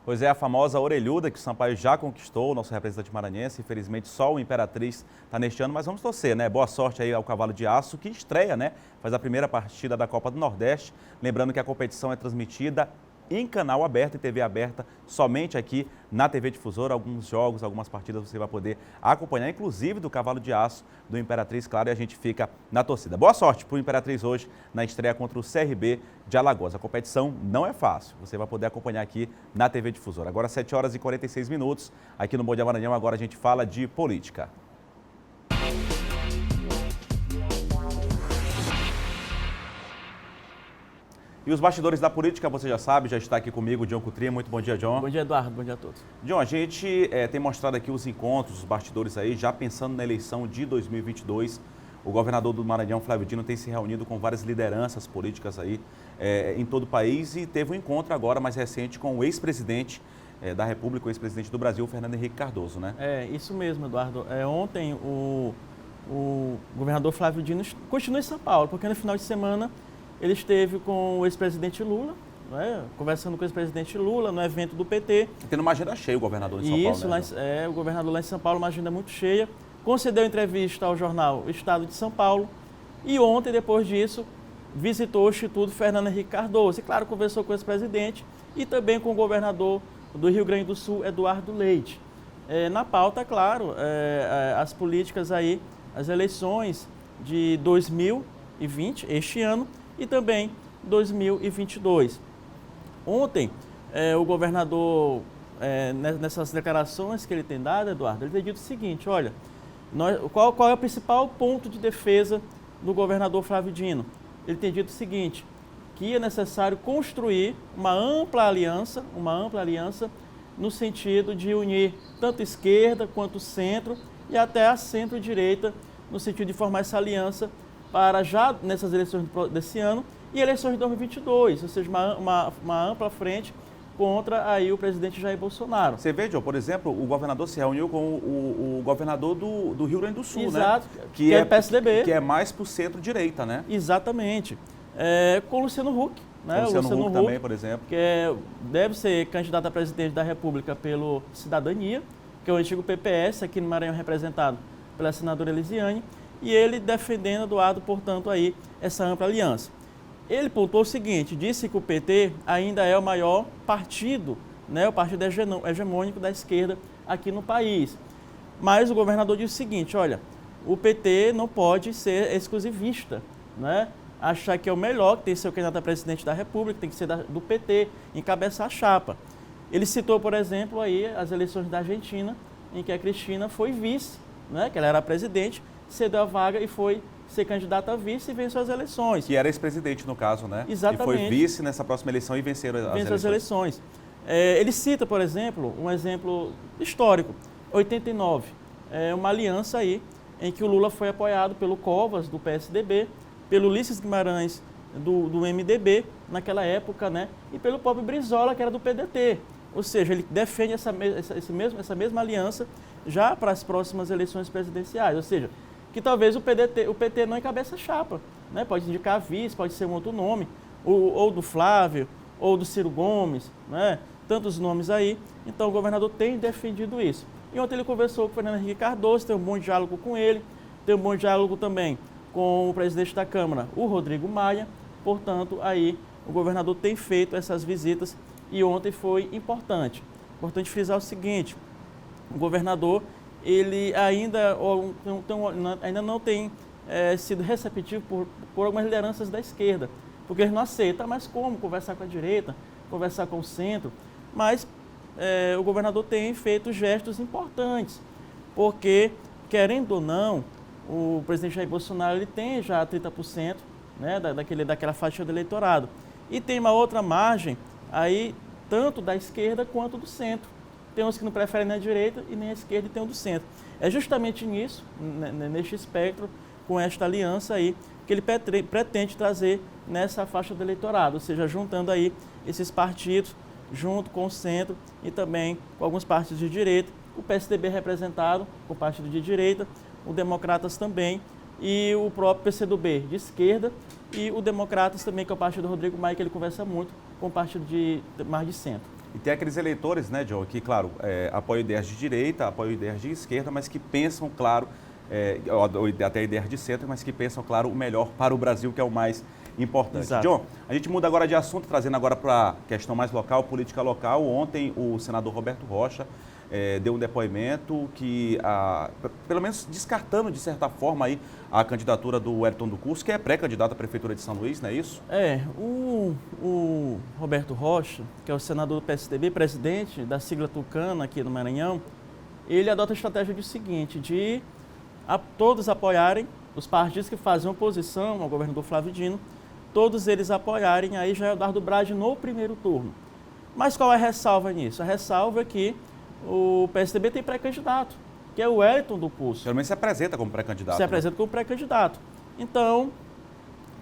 Pois é, a famosa orelhuda que o Sampaio já conquistou, o nosso representante maranhense. Infelizmente só o Imperatriz está neste ano, mas vamos torcer, né? Boa sorte aí ao Cavalo de Aço, que estreia, né? Faz a primeira partida da Copa do Nordeste. Lembrando que a competição é transmitida em canal aberto e TV aberta, somente aqui na TV Difusora. Alguns jogos, algumas partidas você vai poder acompanhar, inclusive do Cavalo de Aço, do Imperatriz, claro, e a gente fica na torcida. Boa sorte para o Imperatriz hoje na estreia contra o CRB de Alagoas. A competição não é fácil, você vai poder acompanhar aqui na TV Difusora. Agora 7 horas e 46 minutos, aqui no Bom Dia Maranhão, agora a gente fala de política. E os bastidores da política, você já sabe, já está aqui comigo o John Coutrinha. Muito bom dia, John. Bom dia, Eduardo. Bom dia a todos. John, a gente tem mostrado aqui os encontros, os bastidores aí, já pensando na eleição de 2022. O governador do Maranhão, Flávio Dino, tem se reunido com várias lideranças políticas aí em todo o país e teve um encontro agora mais recente com o ex-presidente da República, o ex-presidente do Brasil, Fernando Henrique Cardoso, né? É, isso mesmo, Eduardo. Ontem o governador Flávio Dino continua em São Paulo, porque no final de semana ele esteve com o ex-presidente Lula, né, conversando com o ex-presidente Lula no evento do PT. Tendo uma agenda cheia o governador de São Paulo, Isso, né? o governador lá em São Paulo, uma agenda muito cheia. Concedeu entrevista ao jornal Estado de São Paulo e ontem, depois disso, visitou o Instituto Fernando Henrique Cardoso. E, claro, conversou com o ex-presidente e também com o governador do Rio Grande do Sul, Eduardo Leite. Na pauta, claro, as políticas aí, as eleições de 2020, este ano, e também 2022. Ontem, o governador, nessas declarações que ele tem dado, Eduardo, ele tem dito o seguinte, olha, qual é o principal ponto de defesa do governador Flávio Dino? Ele tem dito o seguinte, que é necessário construir uma ampla aliança no sentido de unir tanto esquerda quanto centro e até a centro-direita, no sentido de formar essa aliança para já nessas eleições desse ano e eleições de 2022, ou seja, uma ampla frente contra aí o presidente Jair Bolsonaro. Você vê, João, por exemplo, o governador se reuniu com o governador do Rio Grande do Sul, Exato, né? Que é PSDB. Que é mais para o centro-direita, né? Exatamente. Com o Luciano Huck, né? O Luciano Huck também, por exemplo. Que deve ser candidato a presidente da República pelo Cidadania, que é o antigo PPS, aqui no Maranhão representado pela senadora Elisiane, e ele defendendo, Eduardo, portanto, aí essa ampla aliança. Ele pontuou o seguinte, disse que o PT ainda é o maior partido, né, o partido hegemônico da esquerda aqui no país. Mas o governador disse o seguinte, olha, o PT não pode ser exclusivista, né? Achar que é o melhor, que tem que ser o candidato a presidente da República, tem que ser do PT, encabeçar a chapa. Ele citou, por exemplo, aí as eleições da Argentina, em que a Cristina foi vice, né, que ela era presidente, cedeu a vaga e foi ser candidata a vice e venceu as eleições. Que era ex-presidente, no caso, né? Exatamente. E foi vice nessa próxima eleição e venceu as eleições. Ele cita, por exemplo, um exemplo histórico, 89, uma aliança aí em que o Lula foi apoiado pelo Covas, do PSDB, pelo Ulisses Guimarães, do MDB, naquela época, né? E pelo próprio Brizola, que era do PDT. Ou seja, ele defende essa mesma aliança já para as próximas eleições presidenciais. Ou seja, que talvez o PT não encabeça a chapa, né? Pode indicar a vice, pode ser um outro nome, ou do Flávio, ou do Ciro Gomes, né? Tantos nomes aí. Então o governador tem defendido isso. E ontem ele conversou com o Fernando Henrique Cardoso, tem um bom diálogo com ele, tem um bom diálogo também com o presidente da Câmara, o Rodrigo Maia. Portanto, aí o governador tem feito essas visitas e ontem foi importante. Importante frisar o seguinte, o governador ele ainda não tem sido receptivo por algumas lideranças da esquerda, porque ele não aceita, mas como conversar com a direita, conversar com o centro, mas o governador tem feito gestos importantes, porque, querendo ou não, o presidente Jair Bolsonaro ele tem já 30%, né, daquela faixa do eleitorado, e tem uma outra margem aí, tanto da esquerda quanto do centro. Tem uns que não preferem nem a direita e nem a esquerda e tem um do centro. É justamente nisso, neste espectro, com esta aliança aí, que ele pretende trazer nessa faixa do eleitorado, ou seja, juntando aí esses partidos, junto com o centro e também com alguns partidos de direita, o PSDB representado com o partido de direita, o Democratas também, e o próprio PCdoB de esquerda, e o Democratas também, que é o partido do Rodrigo Maia, que ele conversa muito com o partido de mais de centro. E tem aqueles eleitores, né, John, que, claro, apoiam ideias de direita, apoiam ideias de esquerda, mas que pensam, claro, até ideias de centro, mas que pensam, claro, o melhor para o Brasil, que é o mais importante. Exato. John, a gente muda agora de assunto, trazendo agora para a questão mais local, política local. Ontem, o senador Roberto Rocha deu um depoimento que, pelo menos descartando, de certa forma, aí, a candidatura do Wellington do Curso, que é pré-candidato à Prefeitura de São Luís, não é isso? O Roberto Rocha, que é o senador do PSDB, presidente da sigla Tucana aqui no Maranhão, ele adota a estratégia do seguinte, de todos apoiarem, os partidos que fazem oposição ao governador Flávio Dino, todos eles apoiarem aí Jair Eduardo Brade no primeiro turno. Mas qual é a ressalva nisso? A ressalva é que o PSDB tem pré-candidato, que é o Wellington do Curso. Pelo menos se apresenta como pré-candidato. Se apresenta como pré-candidato. Então,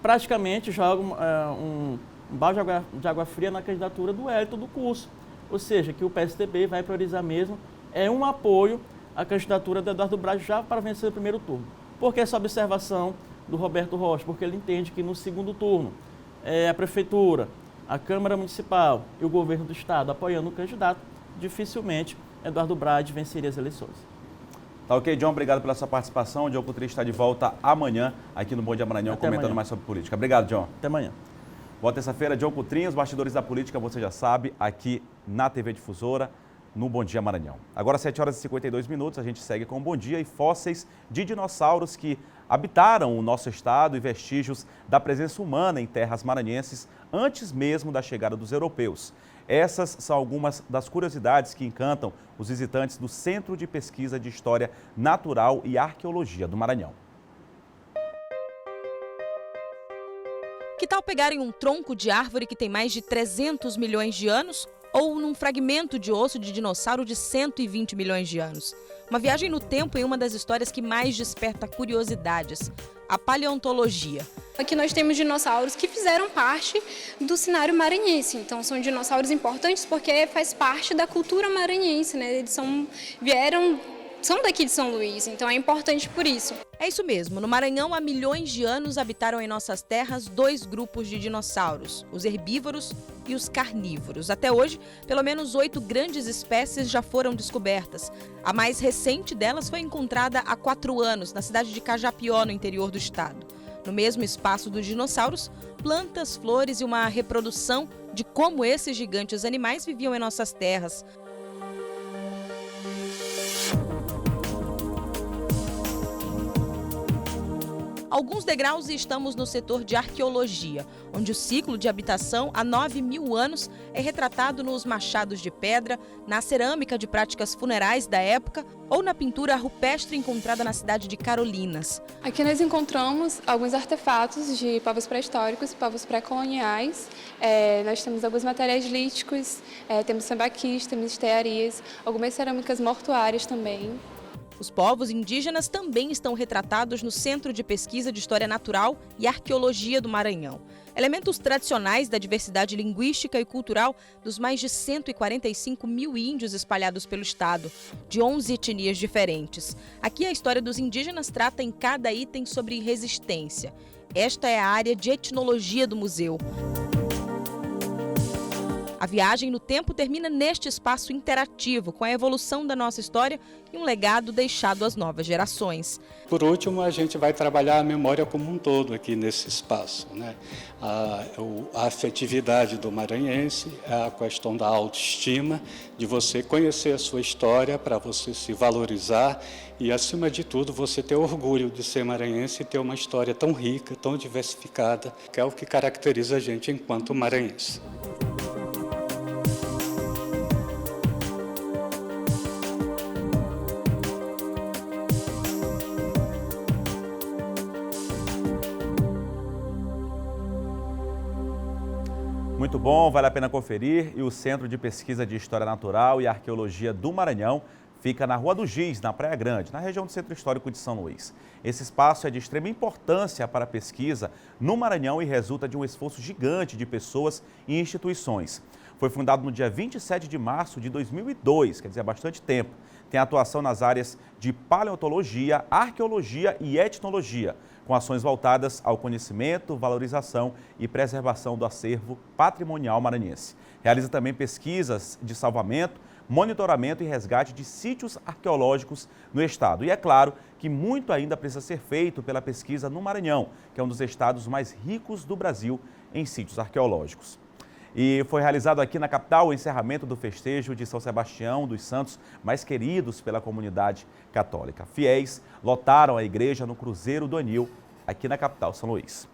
praticamente joga um balde de água fria na candidatura do Wellington do Curso. Ou seja, que o PSDB vai priorizar mesmo um apoio à candidatura do Eduardo Brade já para vencer o primeiro turno. Por que essa observação do Roberto Rocha? Porque ele entende que no segundo turno a Prefeitura, a Câmara Municipal e o Governo do Estado apoiando o candidato, dificilmente Eduardo Brade venceria as eleições. Tá ok, John, obrigado pela sua participação. O Diogo Coutrinho está de volta amanhã aqui no Bom Dia Maranhão, comentando mais sobre política. Obrigado, John. Até amanhã. Boa terça-feira, Diogo Coutrinho, os bastidores da política, você já sabe, aqui na TV Difusora, no Bom Dia Maranhão. Agora, 7 horas e 52 minutos, a gente segue com o Bom Dia e fósseis de dinossauros que habitaram o nosso estado e vestígios da presença humana em terras maranhenses antes mesmo da chegada dos europeus. Essas são algumas das curiosidades que encantam os visitantes do Centro de Pesquisa de História Natural e Arqueologia do Maranhão. Que tal pegarem um tronco de árvore que tem mais de 300 milhões de anos ou num fragmento de osso de dinossauro de 120 milhões de anos? Uma viagem no tempo em uma das histórias que mais desperta curiosidades, a paleontologia. Aqui nós temos dinossauros que fizeram parte do cenário maranhense, então são dinossauros importantes porque faz parte da cultura maranhense, né? Eles são daqui de São Luís, então é importante por isso. É isso mesmo, no Maranhão há milhões de anos habitaram em nossas terras 2 grupos de dinossauros, os herbívoros e os carnívoros. Até hoje, pelo menos 8 grandes espécies já foram descobertas. A mais recente delas foi encontrada há 4 anos, na cidade de Cajapió, no interior do estado. No mesmo espaço dos dinossauros, plantas, flores e uma reprodução de como esses gigantes animais viviam em nossas terras. Alguns degraus e estamos no setor de arqueologia, onde o ciclo de habitação há 9.000 anos é retratado nos machados de pedra, na cerâmica de práticas funerais da época ou na pintura rupestre encontrada na cidade de Carolinas. Aqui nós encontramos alguns artefatos de povos pré-históricos, povos pré-coloniais. Nós temos alguns materiais líticos, temos sambaquis, temos estearias, algumas cerâmicas mortuárias também. Os povos indígenas também estão retratados no Centro de Pesquisa de História Natural e Arqueologia do Maranhão. Elementos tradicionais da diversidade linguística e cultural dos mais de 145 mil índios espalhados pelo estado, de 11 etnias diferentes. Aqui a história dos indígenas trata em cada item sobre resistência. Esta é a área de etnologia do museu. A viagem no tempo termina neste espaço interativo, com a evolução da nossa história e um legado deixado às novas gerações. Por último, a gente vai trabalhar a memória como um todo aqui nesse espaço, né? A afetividade do maranhense, a questão da autoestima, de você conhecer a sua história para você se valorizar e, acima de tudo, você ter orgulho de ser maranhense e ter uma história tão rica, tão diversificada, que é o que caracteriza a gente enquanto maranhense. Muito bom, vale a pena conferir. E o Centro de Pesquisa de História Natural e Arqueologia do Maranhão fica na Rua do Giz, na Praia Grande, na região do Centro Histórico de São Luís. Esse espaço é de extrema importância para a pesquisa no Maranhão e resulta de um esforço gigante de pessoas e instituições. Foi fundado no dia 27 de março de 2002, quer dizer, há bastante tempo. Tem atuação nas áreas de paleontologia, arqueologia e etnologia, com ações voltadas ao conhecimento, valorização e preservação do acervo patrimonial maranhense. Realiza também pesquisas de salvamento, monitoramento e resgate de sítios arqueológicos no estado. E é claro que muito ainda precisa ser feito pela pesquisa no Maranhão, que é um dos estados mais ricos do Brasil em sítios arqueológicos. E foi realizado aqui na capital o encerramento do festejo de São Sebastião dos Santos, mais queridos pela comunidade católica. Fiéis lotaram a igreja no Cruzeiro do Anil, aqui na capital, São Luís.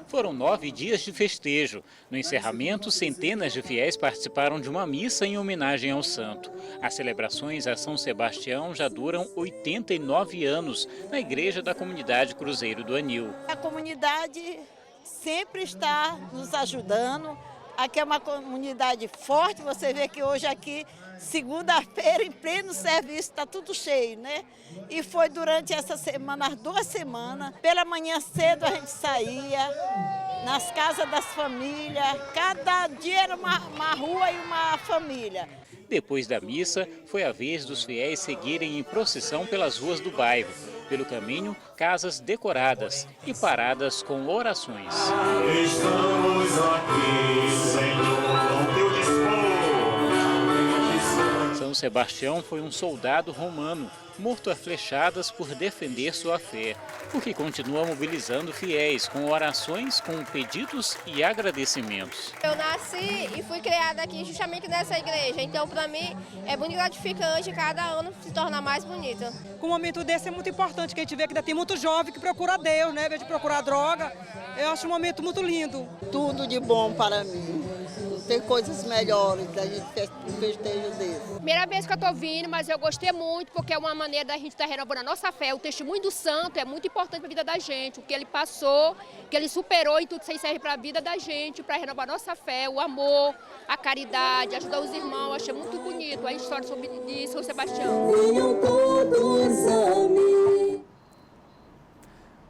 Foram 9 dias de festejo. No encerramento, centenas de fiéis participaram de uma missa em homenagem ao santo. As celebrações a São Sebastião já duram 89 anos na igreja da comunidade Cruzeiro do Anil. A comunidade sempre está nos ajudando. Aqui é uma comunidade forte, você vê que hoje aqui, segunda-feira, em pleno serviço, está tudo cheio, né? E foi durante essa semana, as 2 semanas, pela manhã cedo a gente saía, nas casas das famílias, cada dia era uma rua e uma família. Depois da missa, foi a vez dos fiéis seguirem em procissão pelas ruas do bairro. Pelo caminho, casas decoradas e paradas com orações. Estamos aqui, Senhor, ao teu dispor. São Sebastião foi um soldado romano, morto a flechadas por defender sua fé, o que continua mobilizando fiéis com orações, com pedidos e agradecimentos. Eu nasci e fui criada aqui justamente nessa igreja, então para mim é muito gratificante cada ano se tornar mais bonita. Com um momento desse é muito importante, que a gente vê que ainda tem muito jovem que procura Deus, né, ao invés de procurar droga. Eu acho um momento muito lindo. Tudo de bom para mim. Tem coisas melhores da gente festejo desse. Primeira vez que eu estou vindo, mas eu gostei muito, porque é uma maneira da gente estar renovando a nossa fé. O testemunho do santo é muito importante para a vida da gente. O que ele passou, o que ele superou, e tudo isso aí serve para a vida da gente, para renovar a nossa fé, o amor, a caridade, ajudar os irmãos. Achei muito bonito a história de São Sebastião.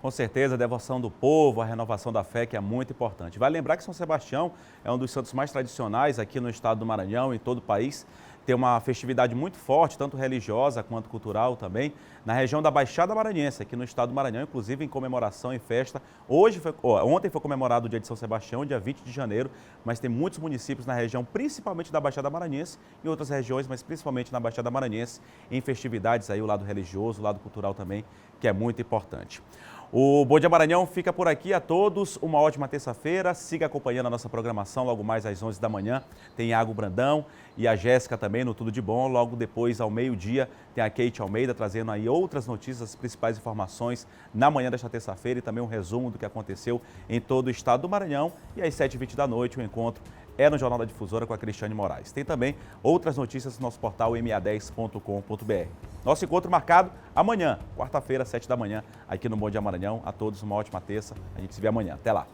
Com certeza, a devoção do povo, a renovação da fé, que é muito importante. Vale lembrar que São Sebastião é um dos santos mais tradicionais aqui no estado do Maranhão e em todo o país. Tem uma festividade muito forte, tanto religiosa quanto cultural também, na região da Baixada Maranhense, aqui no estado do Maranhão, inclusive em comemoração e festa. Ontem foi comemorado o dia de São Sebastião, dia 20 de janeiro, mas tem muitos municípios na região, principalmente da Baixada Maranhense, e outras regiões, mas principalmente na Baixada Maranhense, em festividades aí, o lado religioso, o lado cultural também, que é muito importante. O Bom Dia Maranhão fica por aqui. A todos uma ótima terça-feira. Siga acompanhando a nossa programação logo mais às 11 da manhã. Tem Iago Brandão e a Jéssica também no Tudo de Bom. Logo depois, ao meio-dia, tem a Kate Almeida trazendo aí outras notícias, as principais informações na manhã desta terça-feira e também um resumo do que aconteceu em todo o estado do Maranhão. E às 7h20 da noite o encontro é no Jornal da Difusora com a Cristiane Moraes. Tem também outras notícias no nosso portal ma10.com.br. Nosso encontro marcado amanhã, quarta-feira, 7 da manhã, aqui no Bom Dia Maranhão. A todos uma ótima terça. A gente se vê amanhã. Até lá.